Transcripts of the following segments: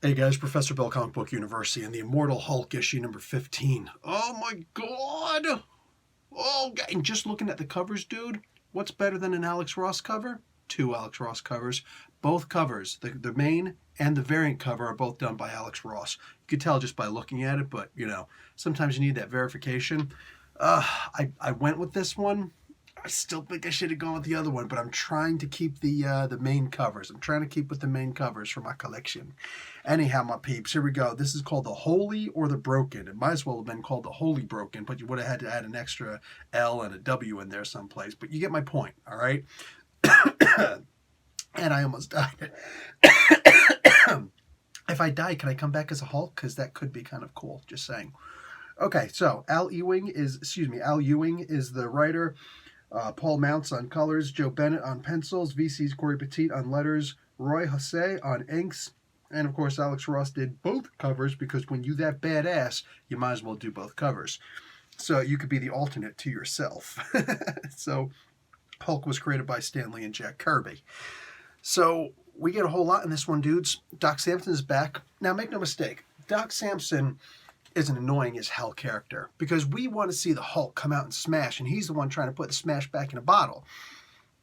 Hey guys, Professor Bill, Comic Book University, and the Immortal Hulk issue number 15. Oh my god! Oh, and just looking at the covers, dude, what's better than an Alex Ross cover? Two Alex Ross covers. Both covers, the main and the variant cover, are both done by Alex Ross. You could tell just by looking at it, but, sometimes you need that verification. I went with this one. I still think I should have gone with the other one, but I'm trying to keep the main covers. I'm trying to keep with the main covers for my collection. Anyhow, my peeps, here we go. This is called The Holy or the Broken. It might as well have been called The Holy Broken, but you would have had to add an extra L and a W in there someplace. But you get my point, all right? And I almost died. If I die, can I come back as a Hulk? Because that could be kind of cool, just saying. Okay, so Al Ewing is the writer. Paul Mounts on colors, Joe Bennett on pencils, VC's Corey Petit on letters, Roy Jose on inks, and of course Alex Ross did both covers because when you that badass, you might as well do both covers. So you could be the alternate to yourself. So Hulk was created by Stan Lee and Jack Kirby. So we get a whole lot in this one, dudes. Doc Samson is back. Now make no mistake, Doc Samson is an annoying as hell character because we want to see the Hulk come out and smash, and he's the one trying to put the smash back in a bottle.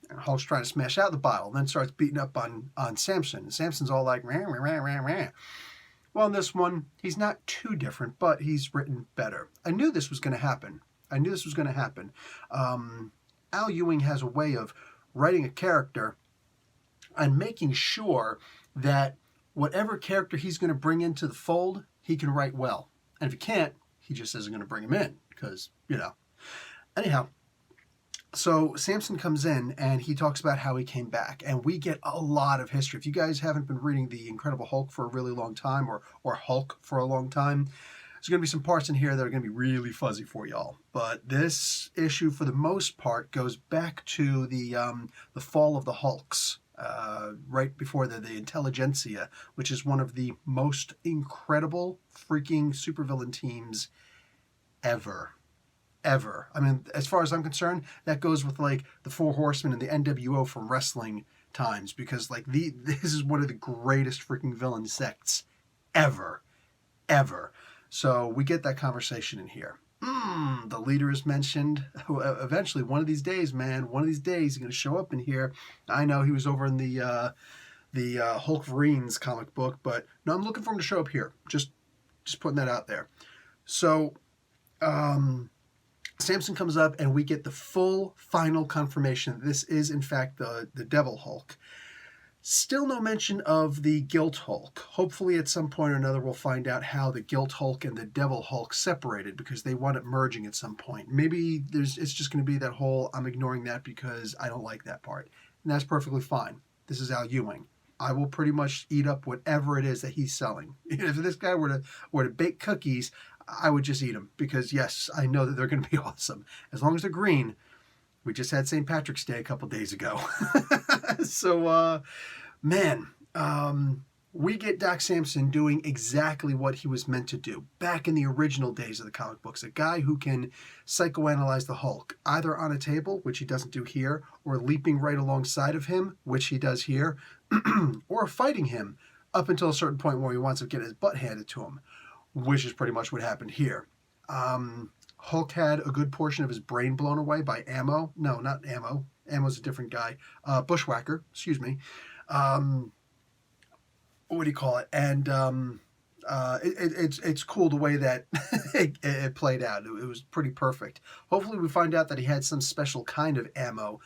And Hulk's trying to smash out the bottle, then starts beating up on Samson. And Samson's all like, rah, rah, rah, rah, rah. Well, in this one, he's not too different, but he's written better. I knew this was going to happen. Al Ewing has a way of writing a character and making sure that whatever character he's going to bring into the fold, he can write well. And if he can't, he just isn't going to bring him in because, Anyhow, so Samson comes in and he talks about how he came back. And we get a lot of history. If you guys haven't been reading The Incredible Hulk for a really long time or Hulk for a long time, there's going to be some parts in here that are going to be really fuzzy for y'all. But this issue, for the most part, goes back to the fall of the Hulks. Right before the Intelligentsia, which is one of the most incredible freaking supervillain teams ever. I mean, as far as I'm concerned, that goes with like the Four Horsemen and the NWO from wrestling times, because like this is one of the greatest freaking villain sects ever. So we get that conversation in here. The leader is mentioned. Eventually, one of these days, he's going to show up in here. I know he was over in the Hulk Marines comic book, but no, I'm looking for him to show up here. Just putting that out there. So, Samson comes up, and we get the full final confirmation that this is, in fact, the Devil Hulk. Still no mention of the Guilt Hulk. Hopefully at some point or another we'll find out how the Guilt Hulk and the Devil Hulk separated, because they wound up merging at some point. Maybe it's just going to be that whole, I'm ignoring that because I don't like that part. And that's perfectly fine. This is Al Ewing. I will pretty much eat up whatever it is that he's selling. If this guy were to bake cookies, I would just eat them, because yes, I know that they're going to be awesome. As long as they're green. We just had St. Patrick's Day a couple days ago. So, we get Doc Samson doing exactly what he was meant to do back in the original days of the comic books. A guy who can psychoanalyze the Hulk, either on a table, which he doesn't do here, or leaping right alongside of him, which he does here, or fighting him up until a certain point where he wants to get his butt handed to him, which is pretty much what happened here. Hulk had a good portion of his brain blown away by Ammo. No, not Ammo. Ammo's a different guy. Bushwhacker, excuse me. What do you call it? And it's cool the way that it played out. It was pretty perfect. Hopefully we find out that he had some special kind of ammo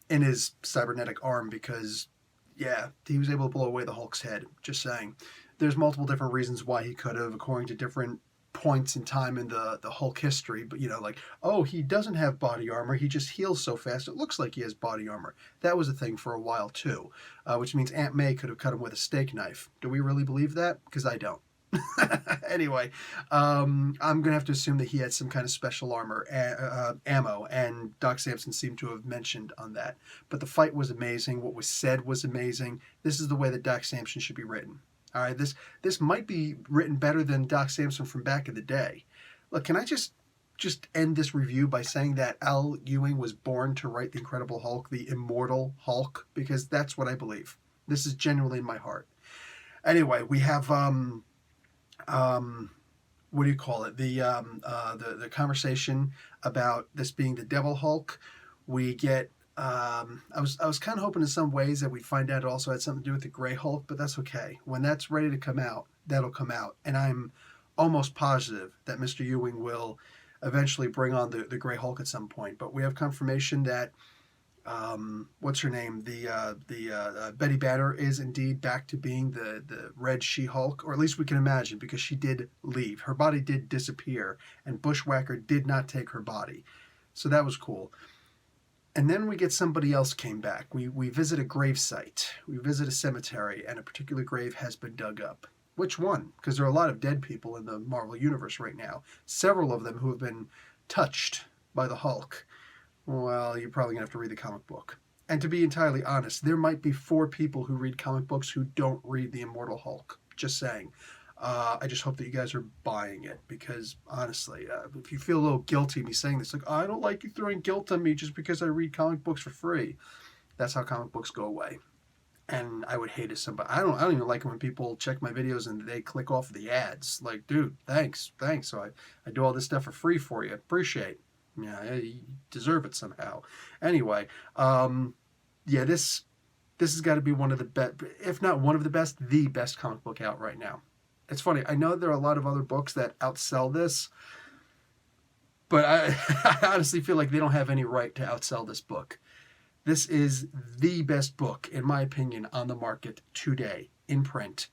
in his cybernetic arm, because, yeah, he was able to blow away the Hulk's head. Just saying. There's multiple different reasons why he could have, according to different points in time in the Hulk history, but he doesn't have body armor, he just heals so fast it looks like he has body armor. That was a thing for a while too, which means Aunt May could have cut him with a steak knife. Do we really believe that? Because I don't. Anyway, I'm gonna have to assume that he had some kind of special armor ammo, and Doc Samson seemed to have mentioned on that. But the fight was amazing. What was said was amazing. This is the way that Doc Samson should be written. All right, this might be written better than Doc Samson from back in the day. Look, can I just end this review by saying that Al Ewing was born to write the Incredible Hulk, the Immortal Hulk, because that's what I believe. This is genuinely in my heart. Anyway, we have what do you call it? The conversation about this being the Devil Hulk. We get I was kind of hoping in some ways that we'd find out it also had something to do with the Gray Hulk, but that's okay. When that's ready to come out, that'll come out, and I'm almost positive that Mr. Ewing will eventually bring on the Gray Hulk at some point. But we have confirmation that what's her name? The Betty Banner is indeed back to being the Red She-Hulk, or at least we can imagine, because she did leave. Her body did disappear, and Bushwhacker did not take her body. So that was cool. And then we get somebody else came back. We visit a grave site. We visit a cemetery, and a particular grave has been dug up. Which one? Because there are a lot of dead people in the Marvel Universe right now. Several of them who have been touched by the Hulk. Well, you're probably going to have to read the comic book. And to be entirely honest, there might be 4 people who read comic books who don't read the Immortal Hulk. Just saying. I just hope that you guys are buying it, because honestly, if you feel a little guilty me saying this, like, oh, I don't like you throwing guilt on me just because I read comic books for free. That's how comic books go away. And I would hate it somebody. I don't even like it when people check my videos and they click off the ads. Like, dude, thanks. So I do all this stuff for free for you. Appreciate. Yeah, you deserve it somehow. Anyway, yeah, this has got to be one of the best, if not one of the best, the best comic book out right now. It's funny. I know there are a lot of other books that outsell this, but I honestly feel like they don't have any right to outsell this book. This is the best book, in my opinion, on the market today, in print.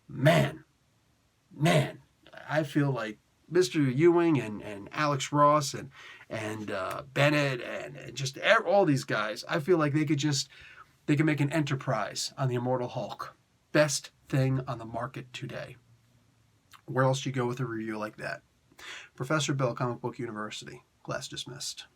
Man, I feel like Mr. Ewing and Alex Ross and Bennett and just all these guys, I feel like they could make an enterprise on the Immortal Hulk. Best thing on the market today. Where else do you go with a review like that? Professor Bill, Comic Book University. Class dismissed.